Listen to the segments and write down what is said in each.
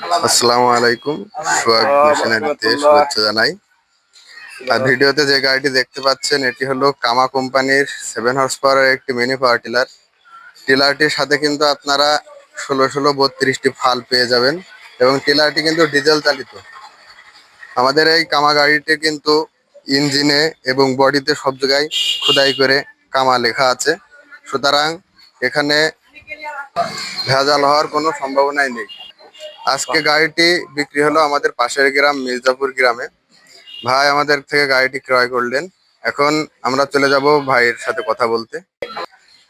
আসসালামু আলাইকুম। সোহাগ মেশিনারিতে শুভেচ্ছা জানাই। আর ভিডিওতে যে গাড়িটি দেখতে পাচ্ছেন এটি হলো কামা কোম্পানির 7 হর্স পাওয়ারের একটি মিনি পাওয়ার টিলার। টিলারটির সাথে কিন্তু আপনারা 16 32টি ফাল পেয়ে যাবেন এবং টিলারটি কিন্তু ডিজেল চালিত। আমাদের এই কামা গাড়িটি কিন্তু ইঞ্জিনে এবং বডিতে সব জায়গায় খোদাই করে কামা লেখা আছে, সুতরাং এখানে ভেজাল হওয়ার কোনো সম্ভাবনাই নেই। আজকে গাড়িটি বিক্রি হলো আমাদের পাশের গ্রাম মির্জাপুর গ্রামে। ভাই আমাদের থেকে গাড়িটি ক্রয় করলেন। এখন আমরা চলে যাব ভাইয়ের সাথে কথা বলতে।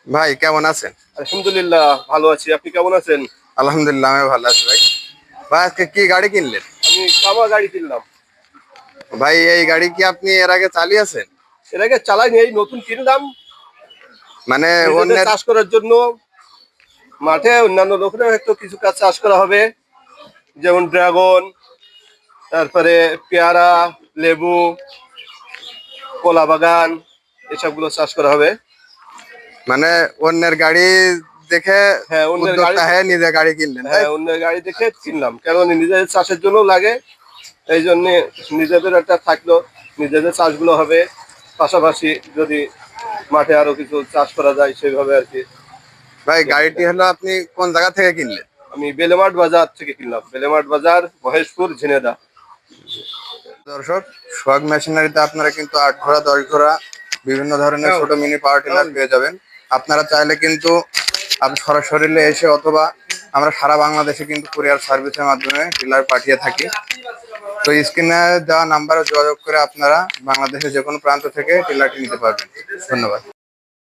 ভাই কেমন আছেন? আলহামদুলিল্লাহ ভালো আছি। আপনি কেমন আছেন? আলহামদুলিল্লাহ আমি ভালো আছি ভাই। ভাই আজকে কি গাড়ি কিনলেন? আমি কামা গাড়ি কিনলাম। ভাই এই গাড়ি কি আপনি এর আগে চালিয়েছেন? এর আগে চালাইনি, এই নতুন কিনলাম। মানে নিজেদের অন্যের চাষ করার জন্য মাঠে অন্যান্য লোকেরা হয়তো কিছু কাজ চাষ করা হবে, যেমন ড্রাগন, তারপরে পেয়ারা, লেবু, কলা বাগান, এসবগুলো চাষ করা হবে। মানে অন্যের গাড়ি দেখে হ্যাঁ, অন্যের গাড়ি উদ্যোক্তা হয়ে নিজে গাড়ি কিনলেন, তাই? হ্যাঁ, অন্যের গাড়ি দেখে কিনলাম, কারণ নিজেদের চাষের জন্য লাগে। এই জন্য নিজেদের একটা থাকলো, নিজেদের চাষগুলো হবে, পাশাপাশি যদি মাঠে আরো কিছু চাষ করা যায় সেভাবে আর কি। ভাই গাড়িটি হলো আপনি কোন জায়গা থেকে কিনলেন? আমি বেলেমাঠ বাজার থেকে কিনলাম, বেলেমাঠ বাজার, মহেশপুর, ঝিনেদা। দর্শক, সোহাগ মেশিনারিতে আপনারা কিন্তু 8 ঘোড়া 10 ঘোড়া বিভিন্ন ধরনের ছোট মিনি পাওয়ার টিলার পেয়ে যাবেন। আপনারা চাইলে কিন্তু আপনি সরাসরি এসে অথবা আমরা সারা বাংলাদেশে কিন্তু কুরিয়ার সার্ভিসের মাধ্যমে টিলার পাঠিয়ে থাকি। তো স্ক্রিনে দেওয়া নাম্বারে যোগাযোগ করে আপনারা বাংলাদেশের যে কোনো প্রান্ত থেকে টিলারটি নিতে পারবেন। ধন্যবাদ।